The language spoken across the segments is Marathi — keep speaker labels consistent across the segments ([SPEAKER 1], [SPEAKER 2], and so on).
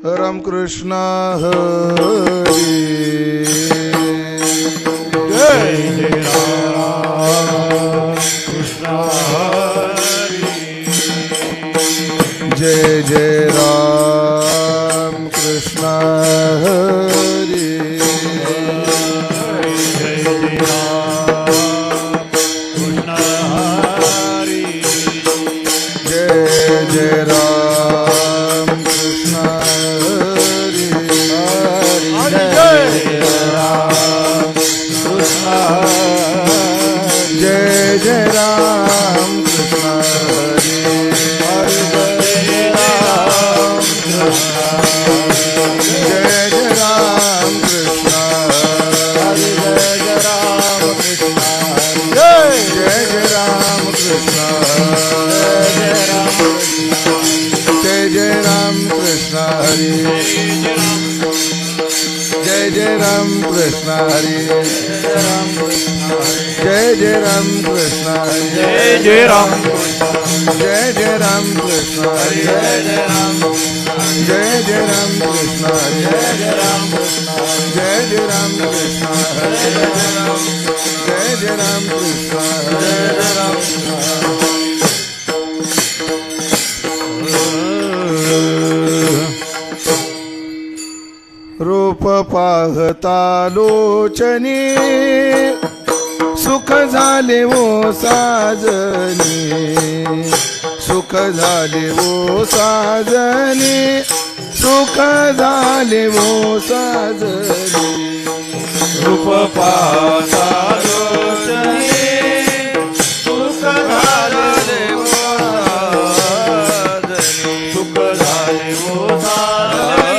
[SPEAKER 1] रामकृष्ण हरी
[SPEAKER 2] जय जय राम कृष्ण हरी
[SPEAKER 1] जय जय राम कृष्ण हरी
[SPEAKER 2] जय जय राम कृष्ण हरी
[SPEAKER 1] जय जय राम कृष्ण हरी
[SPEAKER 2] जय राम कृष्ण
[SPEAKER 1] जय जय राम कृष्ण हरी जय जय राम कृष्ण हरी जय जय राम कृष्ण जय जय राम कृष्ण हरी जय जय राम कृष्ण हरी जय जय राम कृष्ण हरी
[SPEAKER 2] जय जय राम
[SPEAKER 1] जय जय राम कृष्ण हरी जय जय राम कृष्ण हरी जय जय राम कृष्ण हरी जय जय राम कृष्ण रूप पाहता लोचनी सुख झाले वो साजनी सुख झाले वो साजनी सुख झाले वो साजनी
[SPEAKER 2] रूप पाहता लोचनी सुख झाले वो साजनी सुख झाले वो साजनी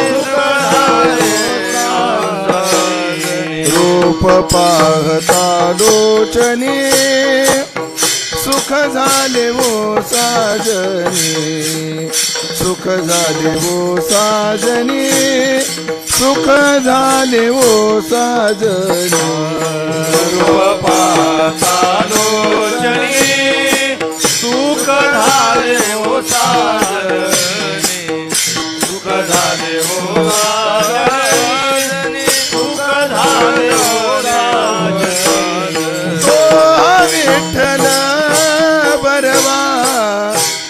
[SPEAKER 2] सुख झाले
[SPEAKER 1] रूप पाहता लोचनी सुख झाले वो साजनी सुख झाले वो साजनी सुख झाले वो साजनी
[SPEAKER 2] रूप पाहता लोचनी सुख झाले वो साजनी सुख झाले वो साजनी सुख झाले वो साजनी
[SPEAKER 1] तो हा विठ्ठल बरवा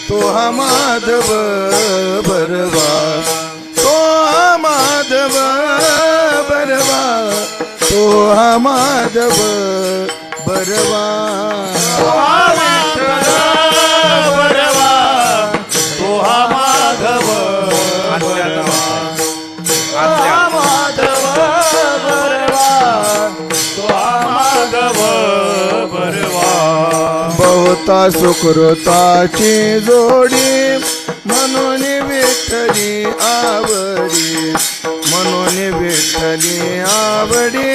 [SPEAKER 1] तो हा माधव बरवा तो हा माधव बरवा तो हा माधव बरवा
[SPEAKER 2] तो हा विठ्ठल बरवा तो हा माधव बरवा तो हा माधव बरवा तो हा माधव बरवा
[SPEAKER 1] बहुता सुकृताची जोडी म्हणून विठ्ठली आवडी म्हणून विठ्ठली आवडी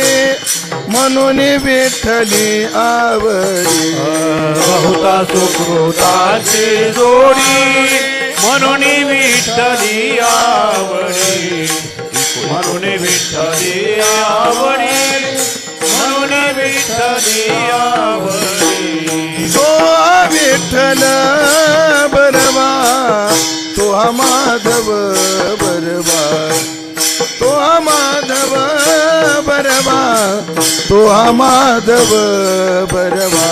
[SPEAKER 1] म्हणून विठ्ठली आवडी
[SPEAKER 2] बहुता सुकृताची जोडी म्हणून विठ्ठली आवडी म्हणून विठ्ठली आवडी म्हणून विठ्ठली आवडी
[SPEAKER 1] तो हा विठ्ठल बरवा तो हा माधव बरवा तो हा माधव बरवा तो हा माधव बरवा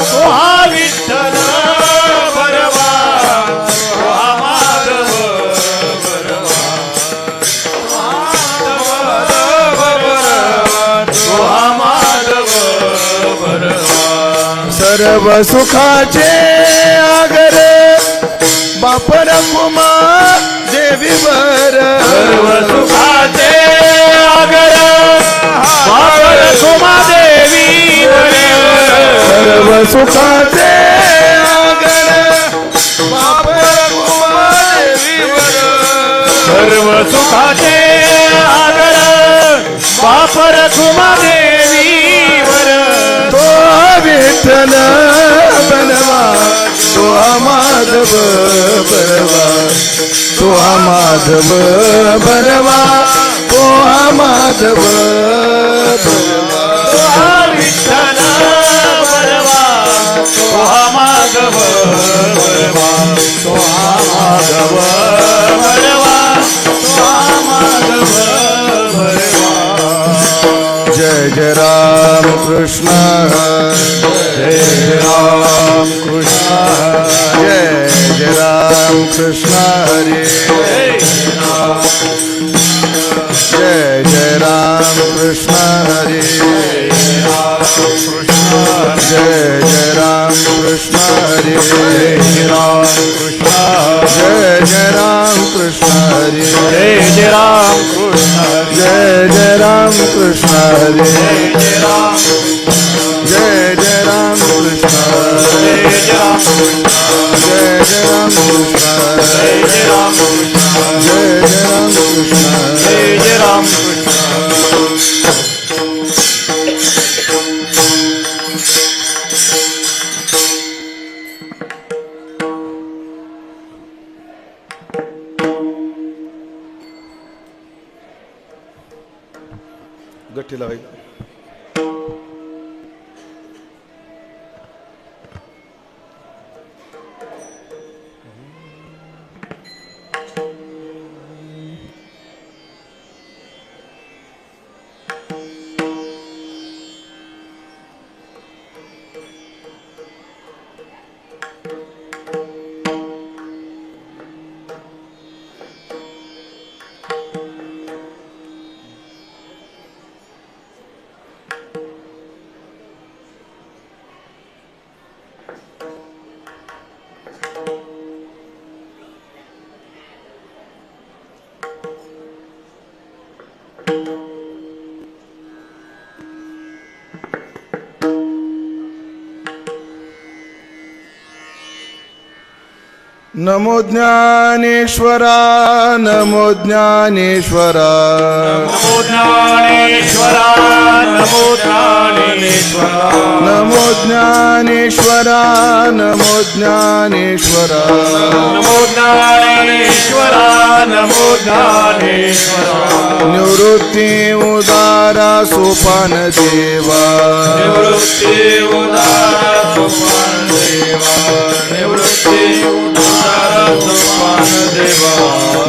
[SPEAKER 2] तो हा विठ्ठल बरवा तो हा माधव बरवा तो हा माधव बरवा
[SPEAKER 1] सर्व सुखाचे आगर बाप रखुमा देवीवर
[SPEAKER 2] सर्व सुखाचे आगर बाप रखुमा देवीवर
[SPEAKER 1] सर्व सुखाचे आगर बाप रखुमा देवीवर
[SPEAKER 2] सर्व सुखाचे आगर बाप रखुमा देवीवर
[SPEAKER 1] तो विठ्ठल बनवा तो माधव बरवा तो माधव बरवा तो माधव बरवा
[SPEAKER 2] विठ्ठल बरवा तो माधव बरवा तो माधव बरवा
[SPEAKER 1] कृष्ण
[SPEAKER 2] जय राम कृष्ण
[SPEAKER 1] जय जय राम कृष्ण हरे जय जय राम कृष्ण हरे जय जय राम कृष्ण हरे जय जय राम कृष्ण हरे
[SPEAKER 2] जय जय राम कृष्ण
[SPEAKER 1] जय जय राम कृष्ण हरे
[SPEAKER 2] जय जय राम कृष्ण
[SPEAKER 1] जय जय राम कृष्ण
[SPEAKER 2] जय जय राम
[SPEAKER 1] जय जय राम कृष्ण
[SPEAKER 2] जय जय राम
[SPEAKER 1] गठ्ठी लावायला नमो ज्ञानेश्वरा नमो ज्ञानेश्वरा
[SPEAKER 2] नमो ज्ञानेश्वरा नमो ज्ञानेश्वरा
[SPEAKER 1] नमो ज्ञानेश्वरा नमो ज्ञानेश्वरा
[SPEAKER 2] नमो ज्ञानेश्वरा नमो ज्ञानेश्वरा
[SPEAKER 1] निवृत्ती उदारा सोपान देवा
[SPEAKER 2] निवृत्ती उदारा सोपान देवा निवृत्ती उदारा सोपान देवा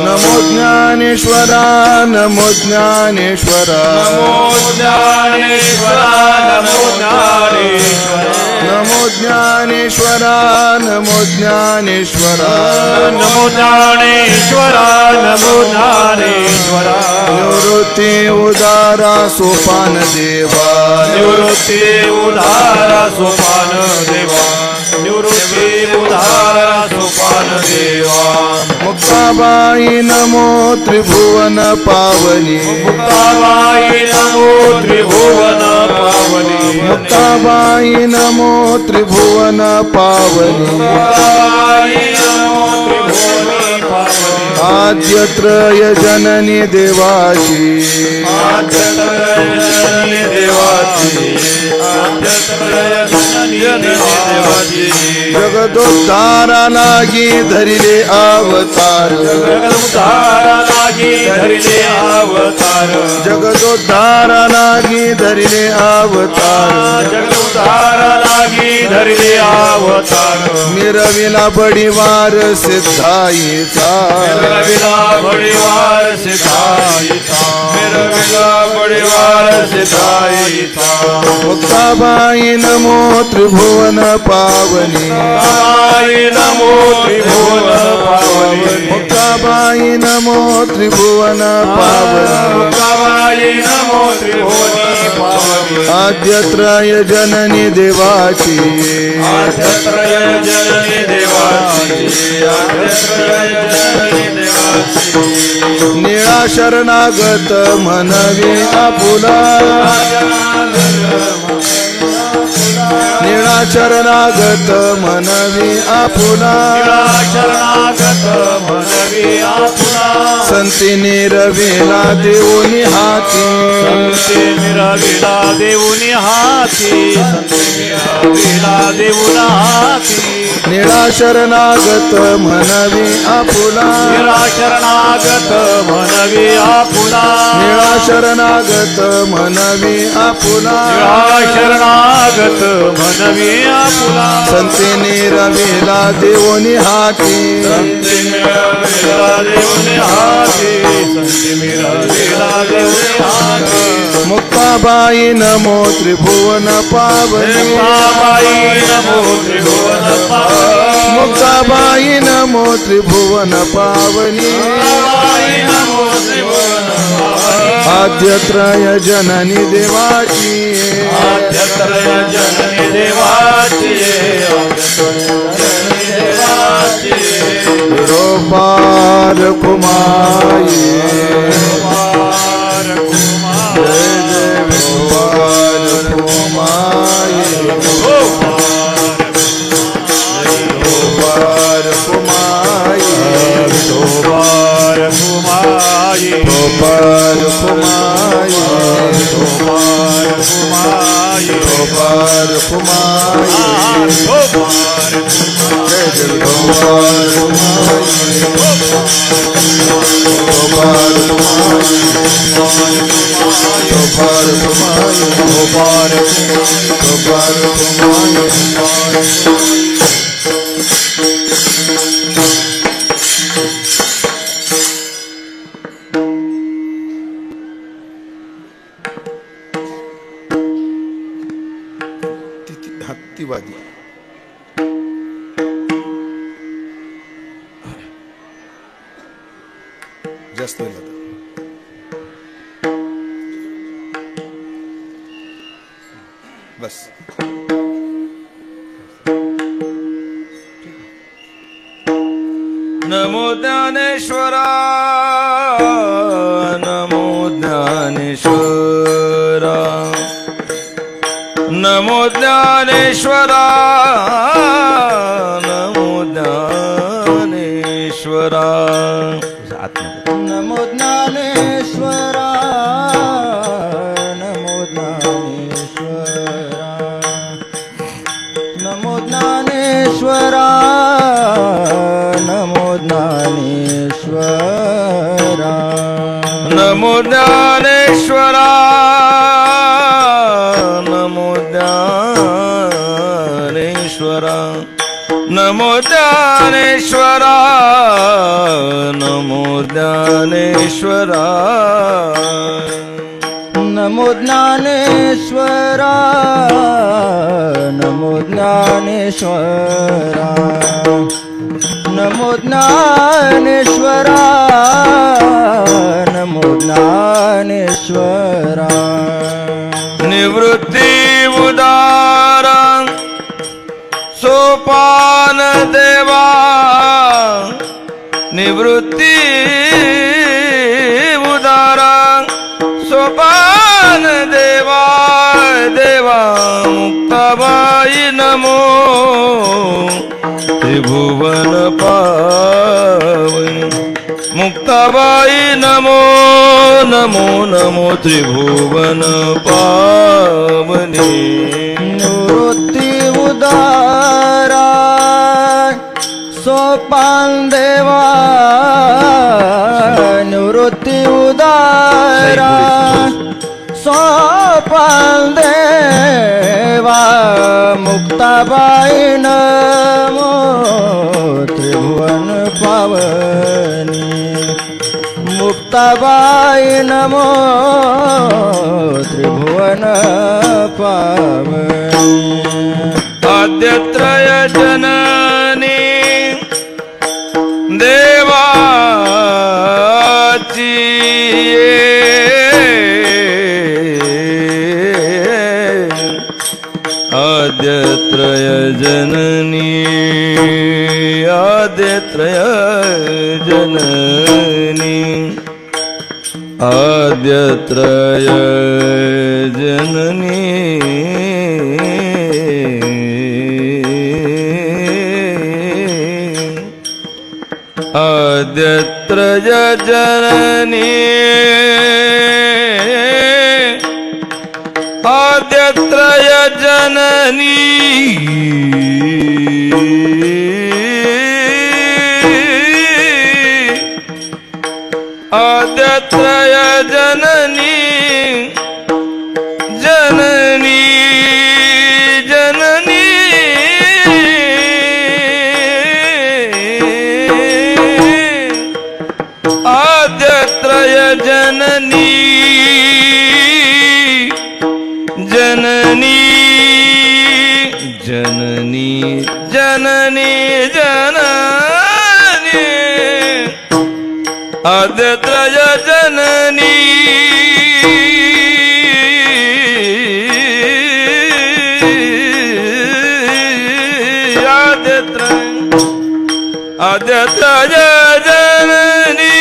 [SPEAKER 1] नमो ज्ञानेश्वरा नमो ज्ञानेश्वरा
[SPEAKER 2] नमो ज्ञानेश्वरा नमो ज्ञानेश्वरा
[SPEAKER 1] नमो ज्ञानेश्वरा नमो ज्ञानेश्वरा
[SPEAKER 2] नमो ज्ञानेश्वरा नमो ज्ञानेश्वरा
[SPEAKER 1] निवृत्ती उदारा सोपान देवा
[SPEAKER 2] निवृत्ती उदारा सोपान देवा निवृत्ती उदारा सोपान देवा
[SPEAKER 1] मुक्ताबाई नमो त्रिभुवन पावनी
[SPEAKER 2] मुक्ताबाई नमो त्रिभुवन पावनी
[SPEAKER 1] मुक्ताबाई नमो त्रिभुवन पावनी
[SPEAKER 2] मुक्ताबाई नमो त्रिभुवनी पावनी
[SPEAKER 1] आद्यत्रय जननी देवाची
[SPEAKER 2] आद्यत्रय देवाची आद्यत्रय देवाची
[SPEAKER 1] जगदोद्धारा लागी धरिले अवतार
[SPEAKER 2] जगदुद्धारा लागी धरिले अवतार
[SPEAKER 1] जगदोद्धारा लागी धरिले अवतार
[SPEAKER 2] जगदुद्धारा लागी धरिले अवतार
[SPEAKER 1] मिरविला बडीवार सिद्धाईचा
[SPEAKER 2] मिरविला बडीवार सिद्धाईचा मिरविला बडीवार सिद्धाईचा
[SPEAKER 1] मुक्ताबाई नमो त्रिभुवन पावनी
[SPEAKER 2] मुक्ताबाई नमो त्रिभुवन पावनी
[SPEAKER 1] मुक्ताबाई नमो त्रिभुवन पावनी
[SPEAKER 2] मुक्ताबाई नमो त्रिभुवनी पावनी
[SPEAKER 1] आद्यत्रय जननी देवाची
[SPEAKER 2] आद्यत्रय जननी देवाची आद्यत्रय जननी देवाची
[SPEAKER 1] निळा शरणागत म्हणवी आपुला निळा शरणागत म्हणवी आपुला
[SPEAKER 2] शरणागत म्हणवी आपुला
[SPEAKER 1] संती निरविला देऊनी हाती
[SPEAKER 2] संते मिरविला देऊनी हाती संते मिरविला देऊन हाती
[SPEAKER 1] निळा शरणागत म्हणवी आपुला
[SPEAKER 2] निळा शरणागत म्हणवी आपुला
[SPEAKER 1] निळा शरणागत म्हणवी आपुला
[SPEAKER 2] निळा शरणागत म्हणवी आपुला
[SPEAKER 1] संती निरविला देऊनी हाती
[SPEAKER 2] संते मिरविला देऊन हाती संते मिरविला देऊन हाती
[SPEAKER 1] मुक्ता मुक्ताबाई नमो त्रिभुवन पावनी
[SPEAKER 2] मुक्ताबाई नमो त्रिभुवन पावनी
[SPEAKER 1] मुक्ताबाई नमो त्रिभुवन पावनी
[SPEAKER 2] नमो त्रिभुवन पावनी
[SPEAKER 1] आद्यत्रय जननी देवाची
[SPEAKER 2] आद्यत्रय जननी देवाची जननी देवाची
[SPEAKER 1] निरोपार कुमाई
[SPEAKER 2] कुमार कुमार
[SPEAKER 1] जय जय विठोबार कुमाई विठोबार कुमाई
[SPEAKER 2] विठोबार कुमाई
[SPEAKER 1] विठोबार कुमाई
[SPEAKER 2] विठोबार कुमाई
[SPEAKER 1] विठोबार कुमाई
[SPEAKER 2] विठोबार
[SPEAKER 1] जय जय विठोबार कुमाई विठोबार कुमाई विठोबार कुमाई
[SPEAKER 2] विठोबार
[SPEAKER 1] विठोबार कुमाई हत्तीवादी जास्त वेळ लागतो. बस नमो ज्ञानेश्वरा नमो ज्ञानेश्वरा नमो ज्ञानेश्वरा नमो ज्ञानेश्वरा नमो ज्ञानेश्वरा नमो ज्ञानेश्वरा नमो ज्ञानेश्वरा नमो ज्ञानेश्वरा नमो ज्ञानेश्वरा नमो ज्ञानेश्वरा नमो ज्ञानेश्वरा नमो ज्ञानेश्वरा नमो ज्ञानेश्वरा नमो ज्ञानेश्वरा नमो ज्ञानेश्वरा नमो ज्ञानेश्वरा निवृत्ती उदारा सोपान देवा निवृत्ती उदारा सोपान देवा देवा मुक्ताबाई नमो त्रिभुवन पावनी मुक्ताबाई नमो नमो नमो त्रिभुवन पावनी निवृत्ती उदारा सोपान देवा निवृत्ती उदारा सोपान देवा मुक्ताबाई नमो त्रिभुवन पावनी मुक्ताबाई नमो त्रिभुवन पावनी आद्यत्रय जननी देवाची आद्यत्रय जननी आद्यत्रय जननी आद्यत्रय जननी आद्यत्रय जननी आद्यत्रय जननी आद्यत्रय जननी जननी जननी आद्यत्रय जननी आद्यत्रय जननी आद्यत्रय जननी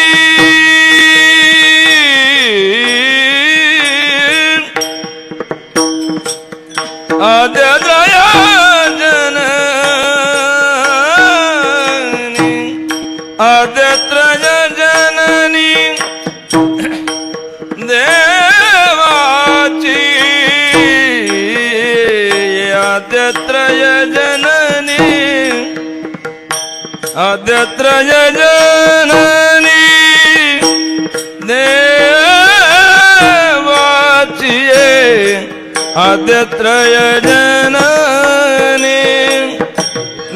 [SPEAKER 1] आद्यत्रय जननी आद्यत्रय जननी देवाची आद्यत्रय जननी आद्यत्रय जननी देवाची आद्यत्रय जननी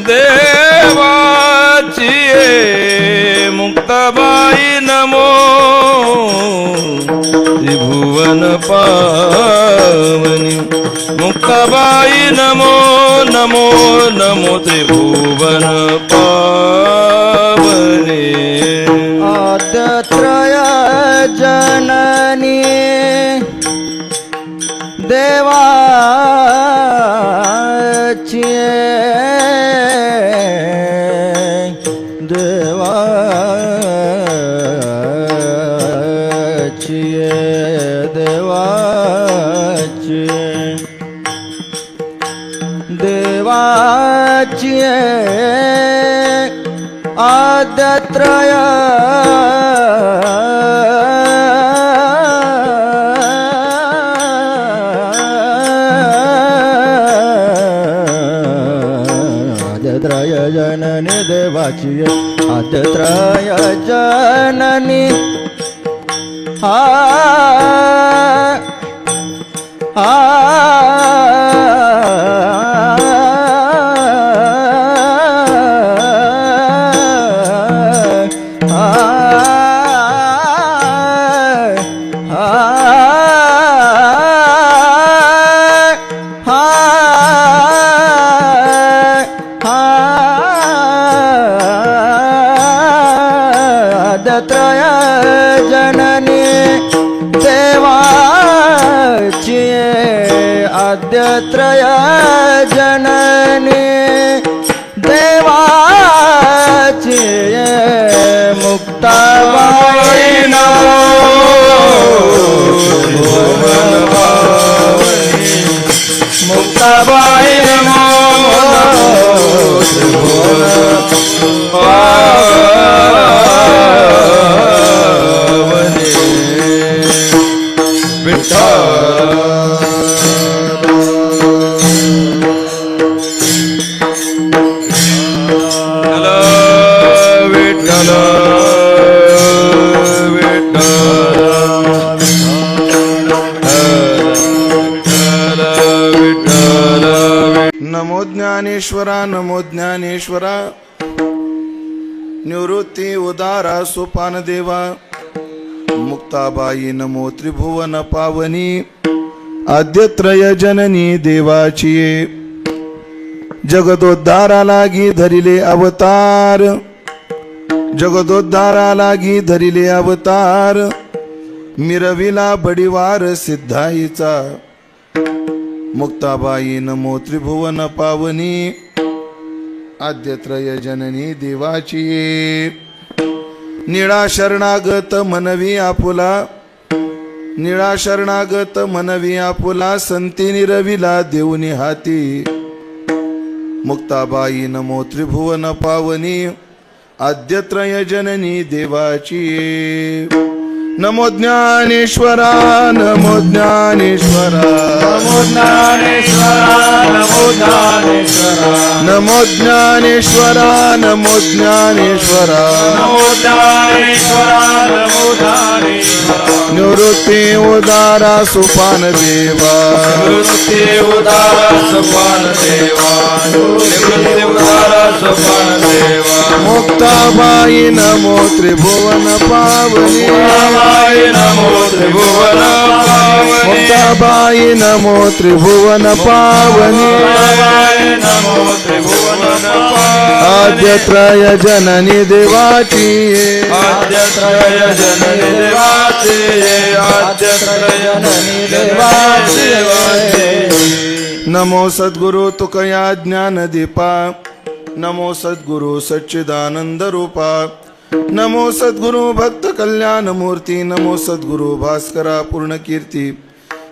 [SPEAKER 1] देवाची मुक्ताबाई नमो त्रिभुवन पावनी मुक्ताबाई नमो नमो नमो त्रिभुवन पावनी
[SPEAKER 3] आद्यत्रय जननी देवाची देवाची देवाची देवाची आद्यत्रय आद्यत्रय जननी देवाची आद्यत्रय जननी आद्यत्रय जननी देवाची आद्यत्रय जननी देवाची मुक्ताबाई नमो मुक्ताबाई नमो
[SPEAKER 1] नमो ज्ञानेश्वरा नमो ज्ञानेश्वरा निवृत्ती उदारा सोपान देवा मुक्ताबाई नमो त्रिभुवन पावनी आद्यत्रय जननी देवाची जगदोद्धारा लागी धरिले अवतार जगदोद्धारा लागी धरिले अवतार मिरविला बडिवार सिद्धाईचा मुक्ताबाई नमो त्रिभुवन पावनी आद्यत्रय जननी देवाची निळा शरणागत मनवी आपुला निळा शरणागत मनवी आपुला संती निरविला देऊनी हाती मुक्ताबाई नमो त्रिभुवन पावनी आद्यत्रय जननी देवाची नमो ज्ञानेश्वरा नमो ज्ञानेश्वरा
[SPEAKER 3] नमो ज्ञानेश्वरा नमो ज्ञानेश्वरा
[SPEAKER 1] नमो ज्ञानेश्वरा नमो ज्ञानेश्वरा
[SPEAKER 3] नमो ज्ञानेश्वरा नमो ज्ञानेश्वरा
[SPEAKER 1] निवृत्ती उदारा सोपान देवा
[SPEAKER 3] निवृत्ती उदारा सोपान देवा निवृत्ती उदारा सोपान देवा
[SPEAKER 1] मुक्ताबाई नमो त्रिभुवन पावनी
[SPEAKER 3] मुक्ताबाई नमो त्रिभुवन पावनी
[SPEAKER 1] मुक्ताबाई नमो त्रिभुवन पावनी
[SPEAKER 3] मुक्ताबाई नमो त्रिभुवन
[SPEAKER 1] आद्यत्रय जननी देवाची
[SPEAKER 3] आद्यत्रय जननी देवाची आद्यत्रय जननी देवाची
[SPEAKER 1] नमो सद्गुरु तुकया ज्ञानदीपा नमो सद्गुरु सच्चिदानंद रूपा नमो सद्गुरु भक्त कल्याण मूर्ती नमो सद्गुरु भास्करा पूर्ण कीर्ती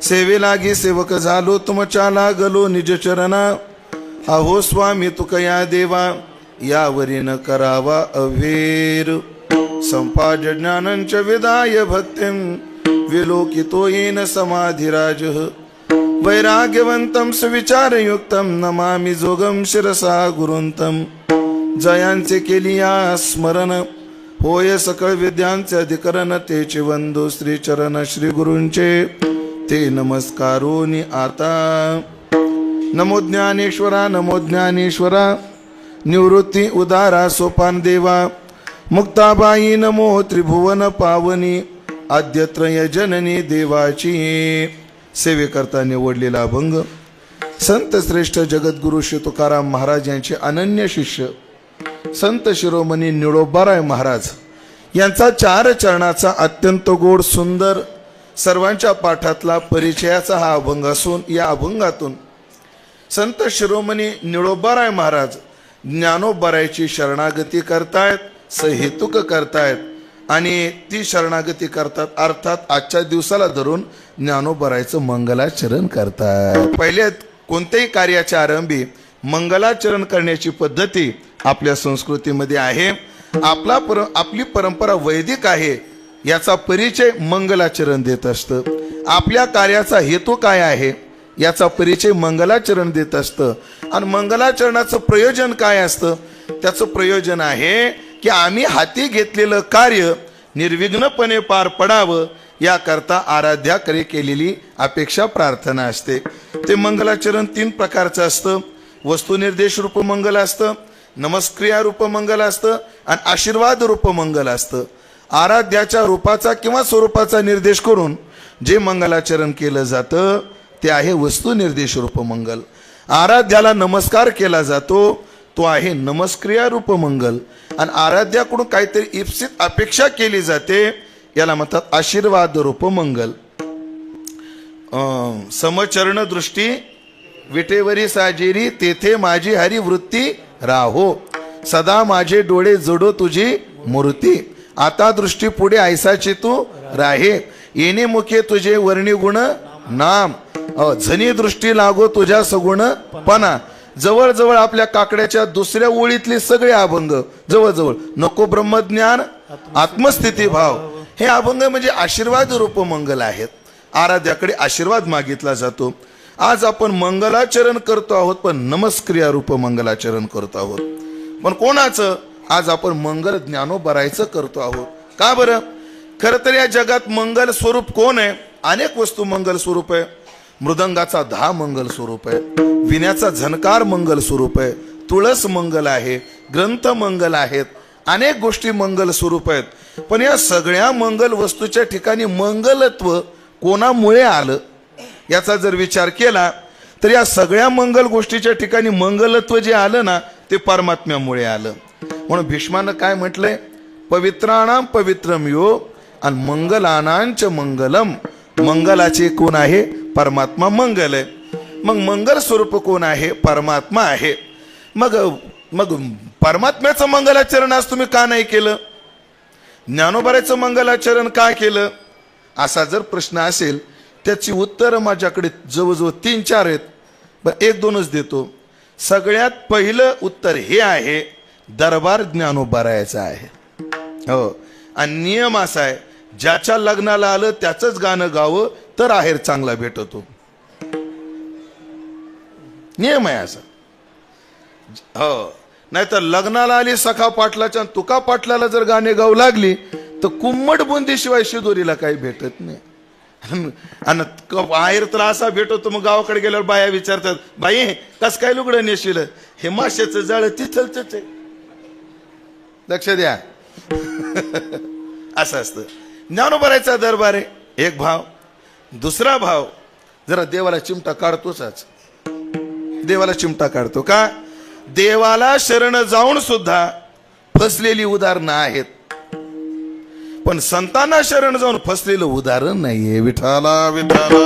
[SPEAKER 1] सेवे लागी सेवक झालो तुमच्या लागलो निज चरणा अहो स्वामी तुकया देवा यावरी न करावा अवेर संपाज ज्ञानंच विदाय भक्तिं विलोकितो येन समाधिराज वैराग्यवंतं सुविचारयुक्तं नमामि जोगं शिरसा गुरुंतं जयांचे केलिया स्मरण होय सकळ विद्यांचे अधिकरण तेचे वंदो श्री चरण श्री गुरूंचे ते नमस्कारोनी आता नमो ज्ञानेश्वरा निवृत्ती उदारा सोपान देवा मुक्ताबाई नमो त्रिभुवन पावनी आद्यत्रय जननी देवाची सेवेकरता निवडलेला अभंग संत श्रेष्ठ जगद्गुरु श्री तुकाराम महाराज यांचे अनन्य शिष्य संत शिरोमणी निळोबाराय महाराज यांचा 4 चरणाचा अत्यंत गोड सुंदर सर्वांच्या पाठातला परिचयाचा हा अभंग असून या अभंगातून संत शिरोमणी निळोबाराय महाराज ज्ञानोबारायची शरणागती करतायत सहेतुक करतायत आणि ती शरणागती करतात अर्थात आजच्या दिवसाला धरून ज्ञानोबारायचं मंगलाचरण करतात. पहिले कोणत्याही कार्याच्या आरंभी मंगलाचरण करण्याची पद्धती आपल्या संस्कृतीमध्ये आहे. आपली परंपरा वैदिक आहे याचा परिचय मंगलाचरण देत असतं. आपल्या कार्याचा हेतू काय आहे याचा परिचय मंगलाचरण देत असतं. आणि मंगलाचरणाचं प्रयोजन काय असतं त्याचं प्रयोजन आहे की आम्ही हाती घेतलेलं कार्य निर्विघ्नपणे पार पडावं याकरता आराध्याकडे केलेली अपेक्षा प्रार्थना असते. ते मंगलाचरण 3 प्रकारचं असतं. वस्तुनिर्देश रूप मंगल असतं, नमस्क्रिया रूप मंगल असतं आणि आशीर्वाद रूप मंगल असतं. आराध्याच्या रूपाचा किंवा स्वरूपाचा निर्देश करून जे मंगलाचरण केलं जातं ते आहे वस्तुनिर्देश रूप मंगल. आराध्याला नमस्कार केला जातो तो आहे नमस्क्रिया रूप मंगल. आणि आराध्याकडून काहीतरी इप्सित अपेक्षा केली जाते याला म्हणतात आशीर्वाद रूप मंगल. समचरण दृष्टी विटेवरी साजेरी तेथे माझी हरी वृत्ती राहो सदा माझे डोळे जोडो तुझी मूर्ती आता दृष्टी पुढे ऐसाची तू राहे येणे मुखे तुझे वर्णी गुण नाम झनी दृष्टी लागो तुझ्या सगुण पणा. जवळजवळ आपल्या काकड्याच्या दुसऱ्या ओळीतले सगळे अभंग जवळजवळ नको ब्रह्मज्ञान आत्मस्थिती भाव हे अभंग म्हणजे आशीर्वाद रूप मंगल आहेत. आराध्याकडे आशीर्वाद मागितला जातो. आज आपण मंगलाचरण करतो आहोत पण नमस्क्रिया रूप मंगलाचरण करतो आहोत. पण कोणाचं आज आपण मंगल ज्ञानोबारायचं करतो आहोत. का बरं? खरं तर या जगात मंगल स्वरूप कोण आहे? अनेक वस्तू मंगल स्वरूप आहे. मृदंगाचा 10 मंगल स्वरूप आहे, विण्याचा झनकार मंगल स्वरूप आहे, तुळस मंगल आहे, ग्रंथ मंगल आहेत, अनेक गोष्टी मंगल स्वरूप आहेत. पण या सगळ्या मंगल वस्तूच्या ठिकाणी मंगलत्व कोणामुळे आलं याचा जर विचार केला तर या सगळ्या मंगल गोष्टीच्या ठिकाणी मंगलत्व जे आलं ना ते परमात्म्यामुळे आलं. म्हणून भीष्मानं काय म्हटलंय? पवित्राणाम पवित्रम यो आणि मंगलानांच मंगलम. मंगलाचे कोण आहे? परमात्मा मंगल आहे. मग मंगल स्वरूप कोण आहे? परमात्मा आहे. मग परमात्म्याचं मंगलाचरण आज तुम्ही का नाही केलं? ज्ञानोबारायचं मंगलाचरण का केलं असा जर प्रश्न असेल त्याची उत्तर माझ्याकडे जवळजवळ 3-4 आहेत पण 1-2च देतो. सगळ्यात पहिलं उत्तर हे आहे दरबार ज्ञानोबारायचा आहे. हो. आणि नियम असा आहे ज्याच्या लग्नाला आलं त्याचंच गाणं गावं तर आहेर चांगला भेटतो. नियम आहे असा. हो. नाहीतर लग्नाला आली सखा पाटलाच्या तुका पाटलाला जर गाणे गाऊ लागली तर कुम्मट बुंदीशिवाय शिदोरीला काही भेटत नाही. आणि आहेर तर असा भेटतो मग गावाकडे गेल्यावर बाया विचारतात बाई कस काय लुगडं नेशील? हे माशाचं जाळ तिथलच आहे. लक्ष द्या. असं असतं. ज्ञानोबारायचा दरबार आहे. एक भाव. दुसरा भाव जरा देवाला चिमटा काढतोच. देवाला चिमटा काढतो का? देवाला शरण जाऊन सुद्धा फसलेली उदाहरणं आहेत, पण संतांना शरण जाऊन फसलेलं उदाहरण नाहीये. विठाला विठाला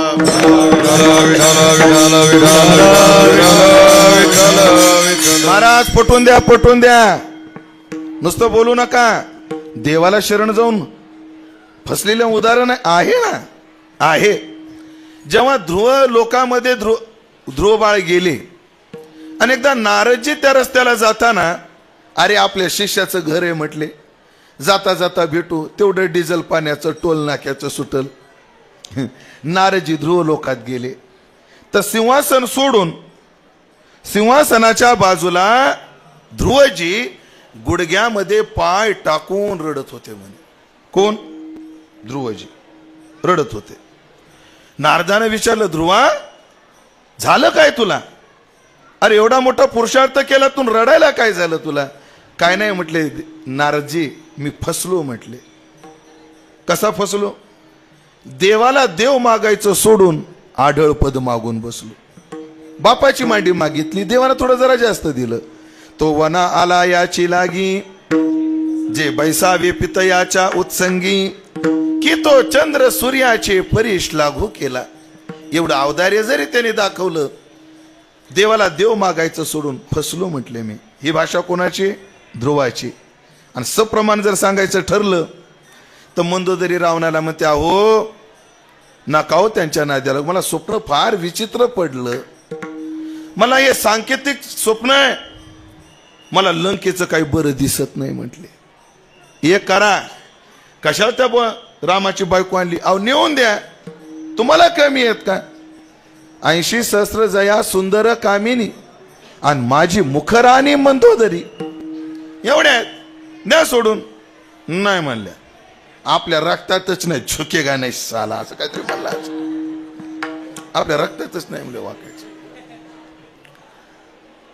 [SPEAKER 1] महाराज पटवून द्या, पटवून द्या, नुसतं बोलू नका. देवाला शरण जाऊन फसलेलं उदाहरण आहे ना, आहे. जेव्हा ध्रुव लोकामध्ये ध्रुव बाळ गेले, अनेकदा नारदजी त्या रस्त्याला जाताना, अरे आपल्या शिष्याचं घर आहे म्हटले, जाता जाता भेटू, तेवढं डिझेल पाण्याचं टोल नाक्याचं सुटल. नारदजी ध्रुव लोकात गेले तर सिंहासन सोडून सिंहासनाच्या बाजूला ध्रुवजी गुडघ्यामध्ये पाय टाकून रडत होते म्हणे. कोण? ध्रुवजी रडत होते. नारदाने विचारलं, ध्रुवा झालं काय तुला? अरे एवढा मोठा पुरुषार्थ केला, तू रडायला काय झालं तुला? काय नाही म्हटले नारदजी, मी फसलो म्हटले. कसा फसलो? देवाला देव मागायचं सोडून आढळ पद मागून बसलो. बापाची मांडी मागितली, देवाला थोडं जरा जास्त दिलं. तो वना आला याची लागी, जे बैसावे पितयाच्या उत्संगी, की तो चंद्र सूर्याचे परीश लागू केला. एवढं औदार्य जरी त्याने दाखवलं, देवाला देव मागायचं सोडून फसलो म्हटले मी. ही भाषा कोणाची? ध्रुवाची. आणि सप्रमाण जर सांगायचं ठरलं तर मंदोदरी रावणाला म्हणते, अहो नका हो त्यांच्या नाद्याला, मला स्वप्न फार विचित्र पडलं, मला हे सांकेतिक स्वप्न आहे, मला लंकेचं काही बरं दिसत नाही म्हटले. एक करा, कशाला त्या रामाची बायको आणली, अहो नेऊन द्या, तुम्हाला कमी आहेत का? 80 सहस्र जया सुंदर कामिनी आणि माझी मुखराणी मंदोदरी, एवढ्या द्या सोडून. नाही म्हणल्या, आपल्या रक्तातच नाही, झुकेगा नाही साला, असं काहीतरी म्हणला. आपल्या रक्तातच नाही म्हणजे वाकायचं.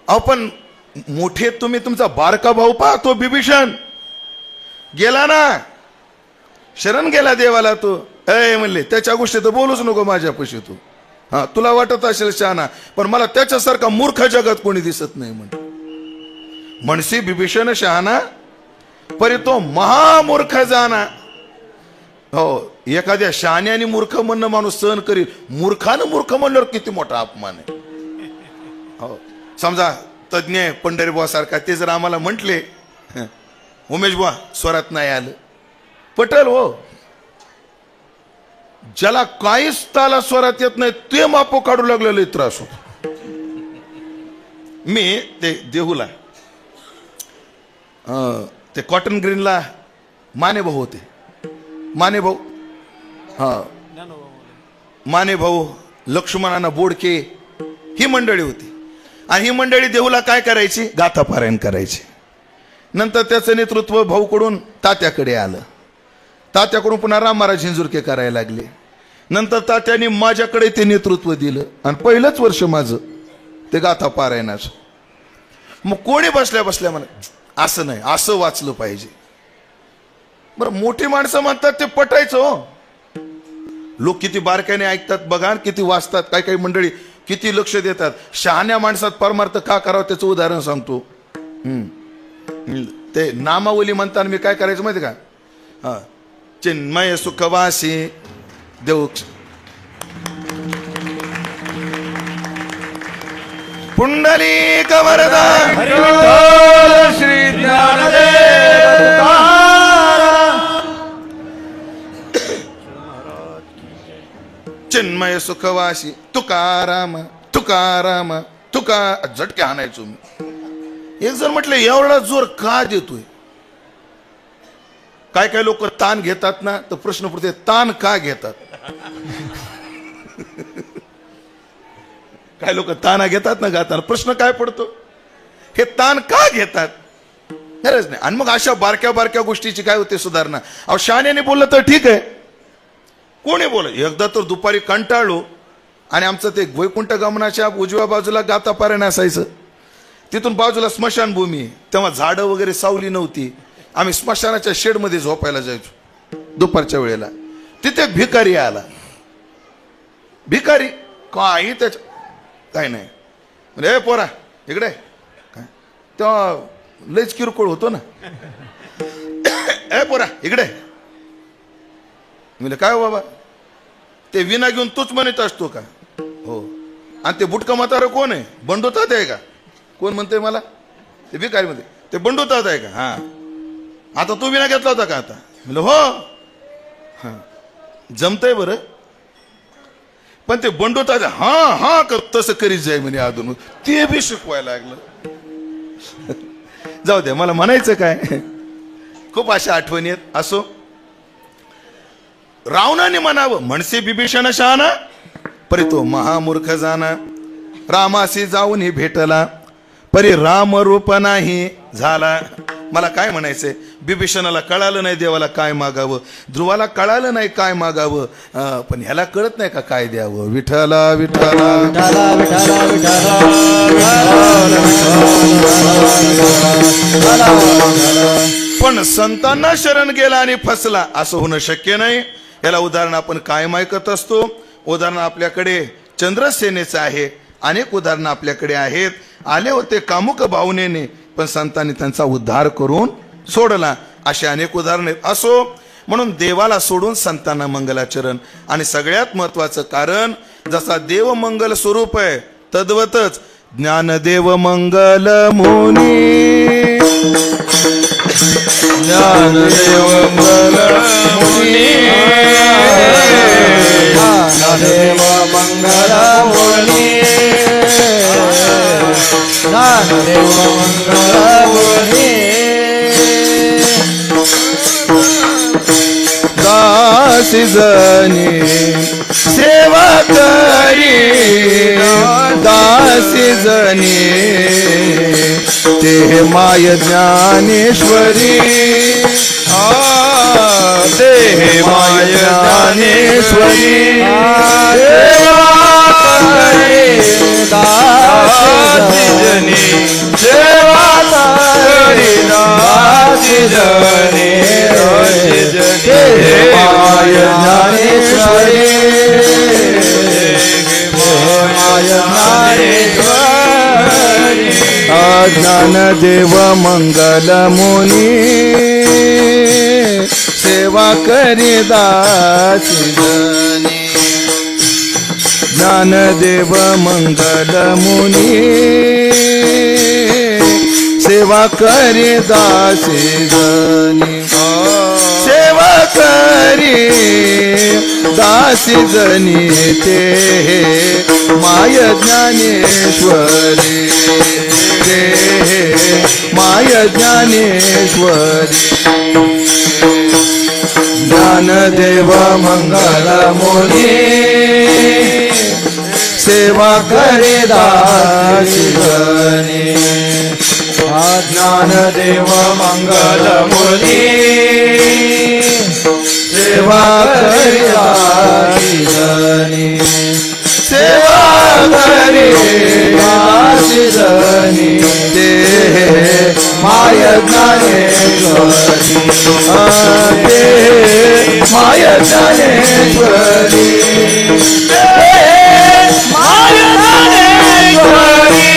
[SPEAKER 1] अहो पण मोठे तुम्ही, तुमचा बारका भाऊ पाहतो बिभीषण गेला ना, शरण गेला देवाला. तो ए म्हणले त्याच्या गोष्टी तर बोलूच नको माझ्यापाशी तू. हा तुला वाटत असेल शहाणा, पण मला त्याच्यासारखा मूर्ख जगात कोणी दिसत नाही म्हणशी बिभीषण शहाणा, परी तो महामूर्ख जाना. हो, एखाद्या शहाण्याने मूर्ख म्हणणं माणूस सहन करील, मूर्खानं मूर्ख म्हणल्यावर किती मोठा अपमान आहे. हो, समजा तज्ञ पंढरीबुवा सारखा ते जर आम्हाला म्हटले, उमेश बुवा स्वरात नाही आलं, पटल हो. ज्याला काहीच ताला स्वरात येत नाही ते मापो काढू लागलेलं त्रास होतो. मी ते देहूला ते कॉटन ग्रीनला माने भाऊ होते. माने भाऊ, हा माने भाऊ, लक्ष्मणाना बोडके, ही मंडळी होती. आणि ही मंडळी देहूला काय करायची? गाथा पारायण करायची. नंतर त्याचं नेतृत्व भाऊकडून तात्याकडे आलं, तात्याकडून पुन्हा राम महाराज झिंजुरके करायला लागले. नंतर तात्याने माझ्याकडे ते नेतृत्व दिलं आणि पहिलंच वर्ष माझं ते गाथा पारायणाचं. मग कोणी बसल्या बसल्या म्हणा असं नाही, असं वाचलं पाहिजे. बरं, मोठी माणसं म्हणतात ते पटायचं हो. लोक किती बारकाईने ऐकतात बघा, किती वाचतात. काही काही मंडळी किती लक्ष देतात. शहाण्या माणसात परमार्थ का करावं त्याचं उदाहरण सांगतो. ते नामावली म्हणताना मी काय करायचं माहिती का? हा, चिन्मय सुखवासी देव पुंडलिक वरदा
[SPEAKER 3] श्री ज्ञानदेव
[SPEAKER 1] चिन्मय सुखवासी तुकाराम तुकाराम तुका. झटके हाणायचो मी. एक जर म्हटलं एवढा जोर का देतोय? काय काय लोक ताण घेतात ना, तर प्रश्न पडते ताण का घेतात? काय लोक ताना घेतात ना गाताना, प्रश्न काय पडतो? हे ताण का घेतात? गरज नाही. आणि मग अशा बारक्या बारक्या गोष्टीची काय होते सुधारणा? अहो शहाण्याने बोललं तर ठीक आहे, कोणी बोल. एकदा तर दुपारी कंटाळलो आणि आमचं ते वैकुंठ गमनाच्या उजव्या बाजूला गाथा पारायण असायचं. तिथून बाजूला स्मशानभूमी, तेव्हा झाडं वगैरे सावली नव्हती. आम्ही स्मशानाच्या शेडमध्ये झोपायला जायचो दुपारच्या वेळेला. तिथे भिकारी आला. भिकारी काही त्याच्या काय नाही, रे पोरा इकडे काय तेव्हा लयच किरकोळ होतो ना. ए पोरा इकडे. म्हणजे काय हो बाबा, ते विना घेऊन तूच म्हणत असतो का? हो. आणि ते बुटका म्हातारं कोण आहे? बंडू तात्या आहे का? कोण म्हणते मला? ते भिकारी मध्ये ते बंडू तात्या आहे का? हा. आता तू विना घेतला होता का आता? म्हणलं हो. हा जमतंय बरं. पण ते बंडू तात्या हा हा तसं करीत जाय म्हणे अजून, ते बी शिकवायला लागलं. जाऊ दे, मला म्हणायचं काय, खूप अशा आठवणी आहेत. असो, रावणाने म्हणावं म्हणसे बिभीषण शहाणा, परी तो महामूर्ख जाना. रामाशी जाऊन भेटला, परी राम रूप नाही झाला. मला काय म्हणायचंय, बिभीषणाला कळालं नाही देवाला काय मागावं, ध्रुवाला कळालं नाही काय मागावं, पण ह्याला कळत नाही का काय द्यावं. विठ्ठला विठ्ठला पण संतांना शरण गेला आणि फसला असं होणं शक्य नाही. याला उदाहरण आपण कायम ऐकत असतो. उदाहरण आपल्याकडे चंद्रसेनेचं आहे, अनेक उदाहरणं आपल्याकडे आहेत. आले होते कामुक भावनेने, पण संतांनी त्यांचा उद्धार करून सोडला. असे अनेक उदाहरणे असो. म्हणून देवाला सोडून संतांना मंगलाचरण. आणि सगळ्यात महत्वाचं कारण, जसा देव मंगल स्वरूप आहे तद्वतच ज्ञानदेव मंगल मुनी, ज्ञानदेव मंगल मुनी,
[SPEAKER 3] ज्ञानदेव मंगल मुनी, ज्ञानदेव मंगल मुनी.
[SPEAKER 1] दासी जनी सेवा करी, दासी जनी ते माय ज्ञानेश्वरी, ते माय ज्ञानेश्वरी. सेवा करी दासी जनी, सेवा करी दासी जनी, माय ज्ञानेश्वरी, माय ज्ञानेश्वरी. अज्ञान देव मंगल मुनी, सेवा करी दासी जनी. ज्ञानदेव मंगल मुनी, सेवा करी दासी जनी. सेवा करी दासी जनी, ते माय ज्ञानेश्वरी, ते माय ज्ञानेश्वरी. ज्ञानदेव मंगल मुनी, सेवा करी दासी जनी. ज्ञानदेव मंगल मुनी, सेवा करी दासी जनी. सेवा करी दासी जनी, ते माय ज्ञानेश्वरी, ते माय ज्ञानेश्वरी, माय ज्ञानेश्वरी.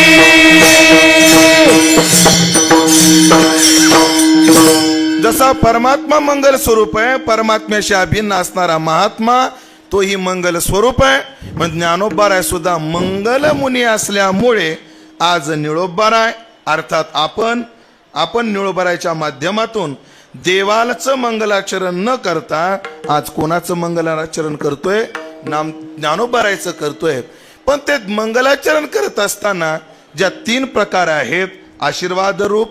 [SPEAKER 1] जसा परमात्मा मंगल स्वरूप आहे, परमात्म्याशी अभिन्न असणारा महात्मा तोही मंगल स्वरूप आहे. पण ज्ञानोबाराय सुद्धा मंगल मुनी असल्यामुळे आज निळोबाराय अर्थात आपण निळोबारायच्या माध्यमातून देवाचं मंगलाचरण न करता आज कोणाचं मंगलाचरण करतोय? ज्ञानोबारायचं करतोय. पण ते मंगलाचरण करत असताना ज्या 3 प्रकार आहेत, आशीर्वाद रूप,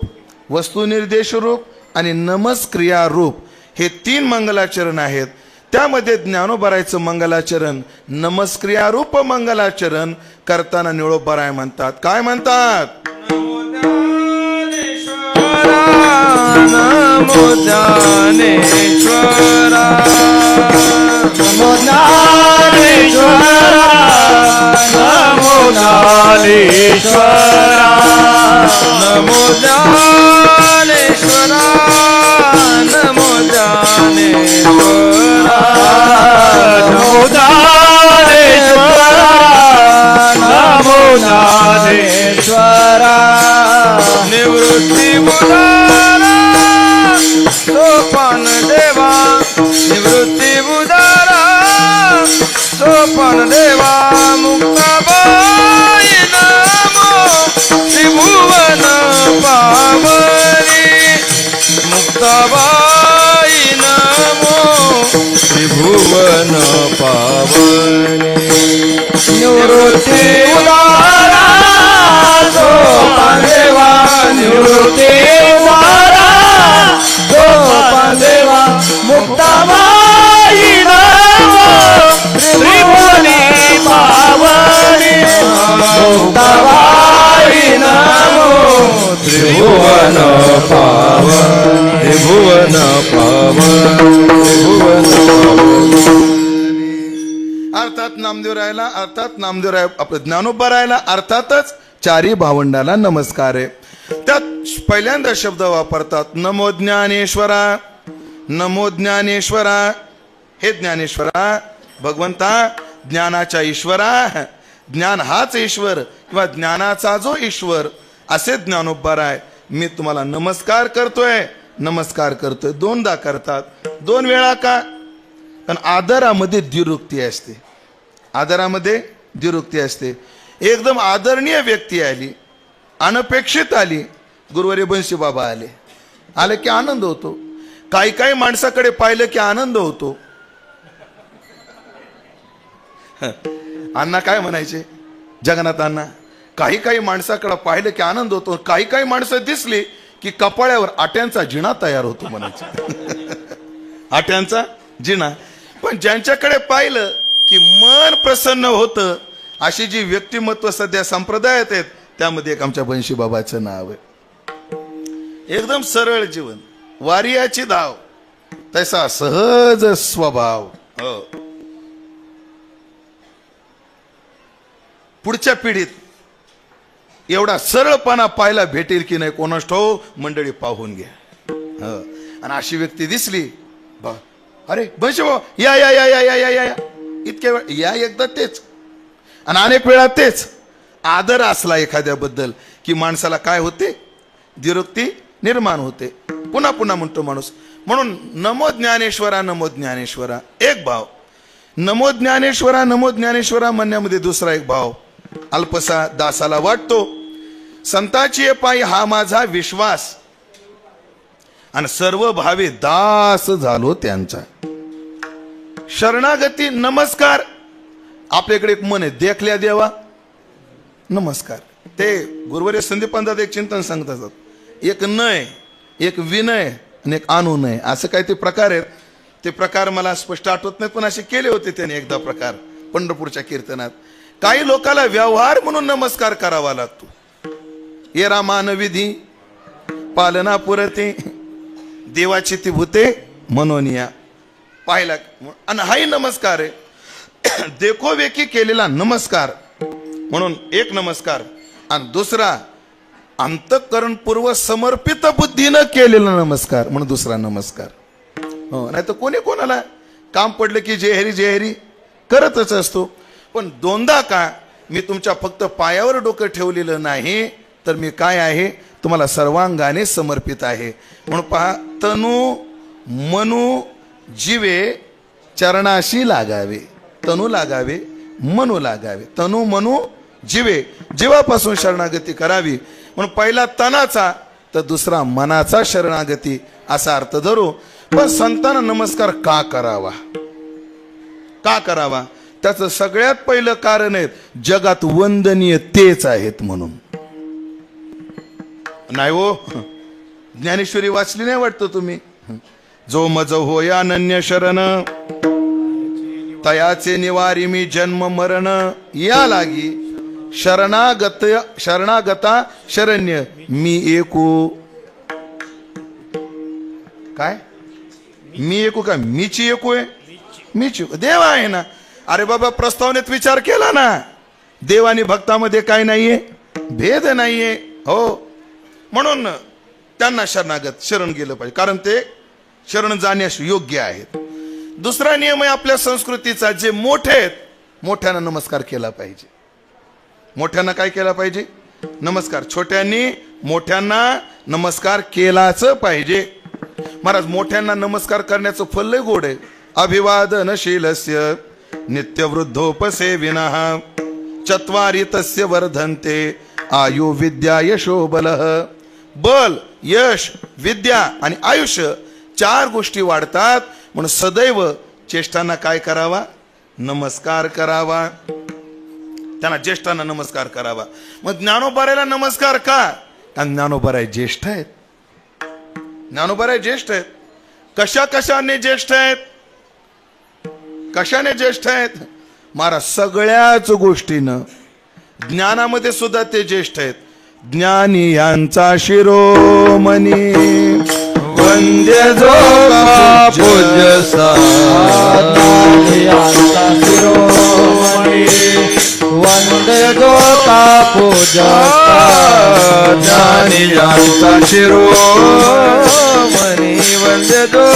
[SPEAKER 1] वस्तुनिर्देश रूप आणि नमस्क्रिया रूप, हे 3 मंगलाचरण आहेत. त्यामध्ये ज्ञानोबारायचं मंगलाचरण नमस्क्रिया रूप मंगलाचरण करताना निळोबाराय म्हणतात. काय म्हणतात?
[SPEAKER 3] नमो ज्ञानेश्वरा, नमो ज्ञानेश्वरा, नमो ज्ञानेश्वरा, नमो ज्ञानेश्वरा, नमो ज्ञानेश्वरा, नमो ज्ञानेश्वरा, नमो ज्ञानेश्वरा. निवृत्त
[SPEAKER 1] नामदेवरायला अर्थात नामदेवराय आपलं ज्ञानोबारायला अर्थातच चारी भावंडाला नमस्कार आहे. त्यात पहिल्यांदा शब्द वापरतात नमो ज्ञानेश्वरा, नमो ज्ञानेश्वरा. हे ज्ञानेश्वरा भगवंता, ज्ञानाच्या ईश्वरा, ज्ञान हाच ईश्वर किंवा ज्ञानाचा जो ईश्वर असे ज्ञानोबाराय मी तुम्हाला नमस्कार करतोय, नमस्कार करतोय. दोनदा करतात, दोन वेळा का? कारण आदरामध्ये द्विरुक्ती असते, आदरामध्ये द्विरुक्ती असते. एकदम आदरणीय व्यक्ती आली, अनपेक्षित आली, गुरुवारी बंशी बाबा आले की आनंद होतो. काही काही माणसाकडे पाहिलं की आनंद होतो. अण्णा काय म्हणायचे जगन्नाथ अण्णा, काही काही माणसाकडे पाहिलं की आनंद होतो, काही काही माणसं दिसली की कपाळ्यावर आट्यांचा जिणा तयार होतो म्हणायचे. आट्यांचा जिणा. पण ज्यांच्याकडे पाहिलं की मन प्रसन्न होतं अशी जी व्यक्तिमत्व सध्या संप्रदायात आहेत त्यामध्ये एक आमच्या बंशी बाबाचं नाव आहे. एकदम सरळ जीवन, वारियाची धाव, तसा सहज स्वभाव. हो. पुढच्या पिढीत एवढा सरळपणा पाहायला भेटेल की नाही कोणास ठाऊक, मंडळी पाहून घ्या. आणि अशी व्यक्ती दिसली, अरे बंशी भाऊ या या या या या या या इतक्या वेळ या, एकदा तेच आणि अनेक वेळा तेच. आदर असला एखाद्याबद्दल की माणसाला काय होते, द्विरुक्ती निर्माण होते. पुन्हा पुन्हा म्हणतो माणूस. म्हणून नमो ज्ञानेश्वरा, नमो ज्ञानेश्वरा एक भाव. नमो ज्ञानेश्वरा, नमो ज्ञानेश्वरा म्हणण्यामध्ये दुसरा एक भाव अल्पसा दासाला वाटतो. संताची पायी हा माझा विश्वास आणि सर्व भावे दास झालो त्यांचा. शरणागती नमस्कार. आपल्याकडे एक मन आहे, देखल्या देवा नमस्कार. ते गुरुवारी संदीपांतात एक चिंतन सांगत असतात, एक नय, एक विनय आणि एक अनुनय, असं काही ते प्रकार आहेत. ते प्रकार मला स्पष्ट आठवत नाही, पण असे केले होते त्याने एकदा प्रकार पंढरपूरच्या कीर्तनात. काही लोकांना व्यवहार म्हणून नमस्कार करावा लागतो. ये रामान विधी पालना पुरते देवाची ती भूते म्हणून या पाहिला. आणि हाही नमस्कार आहे, देखोवेकी केलेला नमस्कार म्हणून एक नमस्कार. आणि दुसरा अंतःकरणपूर्व समर्पित बुद्धीनं केलेला नमस्कार म्हणून दुसरा नमस्कार. हो, नाही तर कोणी कोणाला काम पडलं की जेहरी जेहरी करतच असतो. पण दोनदा का मी तुमच्या फक्त पायावर डोकं ठेवलेलं नाही, तर मी काय आहे तुम्हाला सर्वांगाने समर्पित आहे. म्हणून पहा, तनु मनु जीवे चरणाशी लागावे. तनु लागावे, मनु लागावे. तनु मनु जीवे, जीवापासून शरणागती करावी. म्हणून पहिला तनाचा तर दुसरा मनाचा शरणागती असा अर्थ धरू. पण संतांना नमस्कार का करावा, का करावा? त्याचं सगळ्यात पहिलं कारण आहे, जगात वंदनीय तेच आहेत म्हणून. नाही हो, ज्ञानेश्वरी वाचली नाही वाटतं तुम्ही? जो मज होय अनन्य शरण तयाचे निवारी मी जन्म मरण या लागी शरणागता शरण्य मी एकू. काय मी एकू का मीची एकू आहे? मीची देव आहे ना. अरे बाबा, प्रस्तावनेत विचार केला ना, देव आणि भक्तामध्ये काय नाहीये, भेद नाहीये. हो, म्हणून त्यांना शरण गेलं पाहिजे, कारण ते शरण जाण्यास योग्य आहेत. दुसरा नियम आहे आपल्या संस्कृतीचा, जे मोठे आहेत मोठ्यांना नमस्कार केला पाहिजे. मोठ्यांना काय केला पाहिजे? नमस्कार. छोट्यांनी मोठ्यांना नमस्कार केलाच पाहिजे. महाराज, मोठ्यांना नमस्कार करण्याचं फल लय गोड आहे. अभिवादनशीलस्य नित्यवृद्धोपसेविनः चत्वारि तस्य वर्धन्ते आयु विद्या यशो बलः. बल, यश, विद्या आणि आयुष्य चार गोष्टी वाढतात. म्हणून सदैव ज्येष्ठांना काय करावा? नमस्कार करावा. त्यांना ज्येष्ठांना नमस्कार करावा. मग ज्ञानोबारायला नमस्कार का? कारण ज्ञानोबाराय ज्येष्ठ आहेत. ज्ञानोबाराय ज्येष्ठ आहेत. कशा कशाने ज्येष्ठ आहेत? कशाने ज्येष्ठ आहेत? महाराज, सगळ्याच गोष्टीनं. ज्ञानामध्ये सुद्धा ते ज्येष्ठ आहेत. ज्ञानी यांचा शिरोमणी
[SPEAKER 3] वंद्य जो पूज्य सा पूजस्ता ज्ञानियांचा शिरोमणी वंदे जो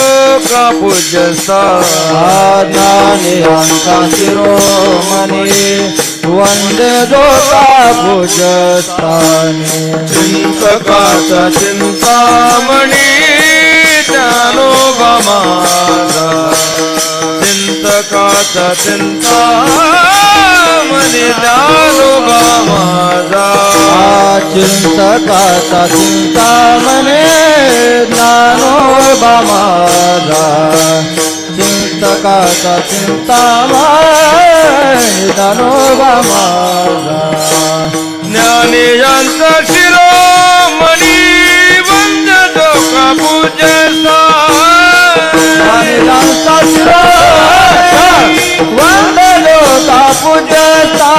[SPEAKER 3] का पूजस्ता ज्ञानियांचा शिरोमणी वंदे जो का पूजस्तानी चिंतकाचा चिंतामणी ज्ञानोबा माझा चिंतकाचा चिंतामणी ज्ञानोबा माझा चिंतकाचा चिंतामणी ज्ञानोबा माझा चिंतकाचा चिंतामणी ज्ञानोबा माझा ज्ञानियांचा शिरोमणी वंदे जो का पूजस्ता ज्ञानियांचा शिरोमणी वंदे जो का पूजस्ता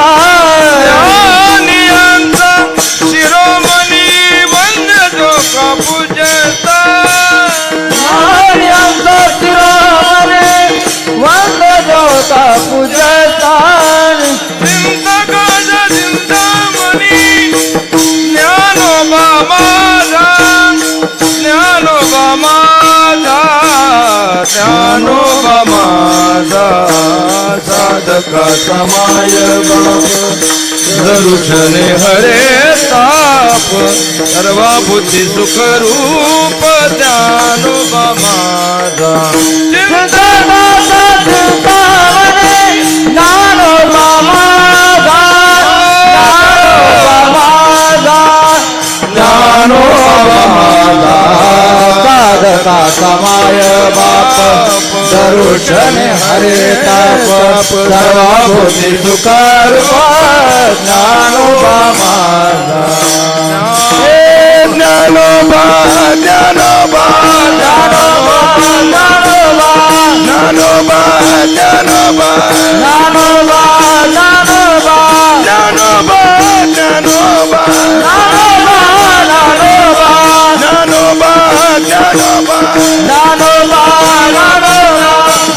[SPEAKER 3] ज्ञानियांचा शिरोमणी वंदे जो का पूजस्ता ज्ञानियांचा शिरोमणी वंदे जो का पूजस्ता चिंतकाचा चिंतामणी ज्ञानोबा माझा ज्ञानोबा माझा ज्ञानोबा माझा साधकाचा माय बाप दरुशने हरे ताप सर्वा बुद्धी सुखरूप ज्ञानोबा माझा चिंतनाचा चिंतामणी ज्ञानोबा माझा ज्ञानोबा माझा साधकाचा माय बाप दरुशने हरे ताप सर्वा बुद्धी सुखरूप ज्ञानोबा माझा ज्ञानोबा ज्ञानोबा ज्ञानोबा ज्ञानोबा ज्ञानोबा ज्ञानोबा ज्ञानोबा ज्ञानोबा ज्ञानोबा ज्ञानोबा ज्ञानोबा ज्ञानोबा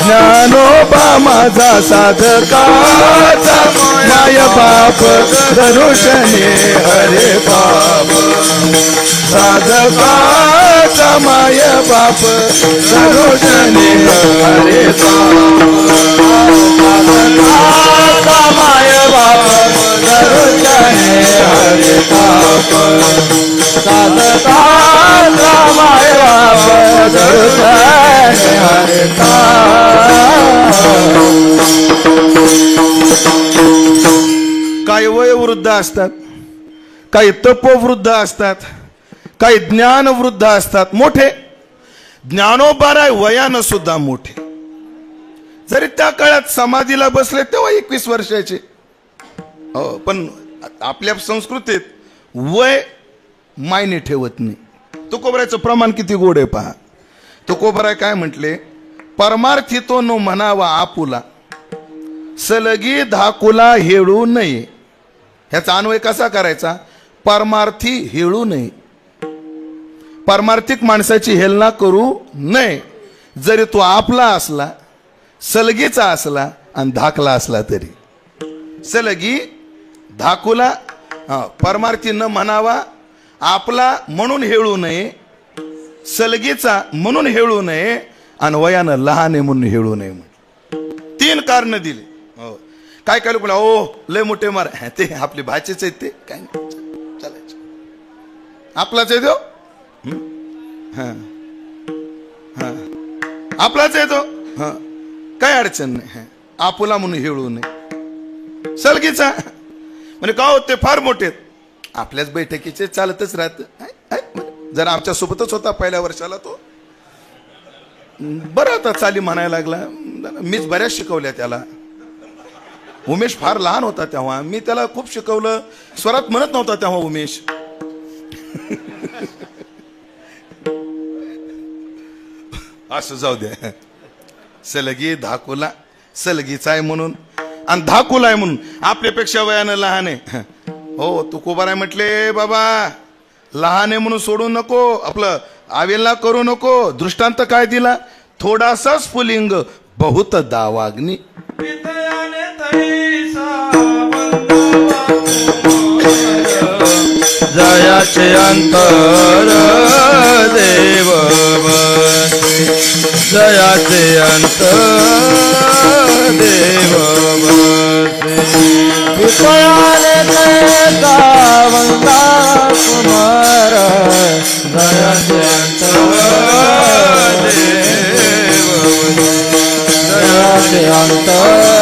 [SPEAKER 3] ज्ञानोबा माझा साधकाचा माय बाप धनुषणे हरे बाप साधकाचा माय बाप धनुषणे हरे साधकाचा माय बाप धनुषणे हरे बाप साधकाचा माय बाप धनुषणे हरे काही वयोवृद्ध असतात, काही तपोवृद्ध असतात, काही ज्ञानवृद्ध असतात. मोठे ज्ञानोबा वयानं सुद्धा मोठे, जरी त्या काळात समाधीला बसले तेव्हा 21 वर्षाचे. पण आपल्या संस्कृतीत वय मायने ठेवत नाही. तुकोबरायचं प्रमाण किती गोड आहे पहा. तुकोबराय काय म्हटले, परमार्थी तो नो म्हणावा आपुला, सलगी धाकुला हेळू नये. ह्याचा अन्वय कसा करायचा, परमार्थी हेळू नये, परमार्थिक माणसाची हेलना करू नये. जरी तो आपला असला, सलगीचा असला आणि धाकला असला तरी. सलगी धाकुला परमार्थी न म्हणावा, आपला म्हणून हेळू नये, सलगीचा म्हणून हेळू नये आणि वयानं लहान आहे म्हणून हेळू नये. 3 कारण दिली. काय काय लोक ओ लय मोठे मार, ते आपले भाचेच आहेत, ते काय चालायचं आपलाच आहे तो. आपलाच आहे तो, काय अडचण नाही. आपुला म्हणून हेळू नये. सलगीचा म्हणजे का होते फार मोठे, आपल्याच बैठकीचे चालतच राहत. जर आमच्या सोबतच होता पहिल्या वर्षाला तो, बरं आता चाली म्हणायला लागला. मीच बऱ्याच शिकवल्या त्याला. उमेश फार लहान होता तेव्हा, मी त्याला खूप शिकवलं. स्वरात म्हणत नव्हता तेव्हा उमेश. असं जाऊ द्या. सलगी धाकुला, सलगीचा आहे म्हणून आणि धाकुला आहे म्हणून आपल्यापेक्षा वयानं लहान आहे. हो तुकोबाराय म्हटले, बाबा लहान आहे म्हणून सोडू नको, आपलं आवेला करू नको. दृष्टांत काय दिला, थोडासा स्फुलिंग बहुत दावाग्नी.
[SPEAKER 2] विद्याने तैसा बंधुआ
[SPEAKER 3] जयाचे अंतर देव बसे जयाचे अंतर देव बसे
[SPEAKER 4] विषयाने कैसा वंदा कुमार
[SPEAKER 3] जयाचे अंतर देव बसे
[SPEAKER 4] जयाचे अंतर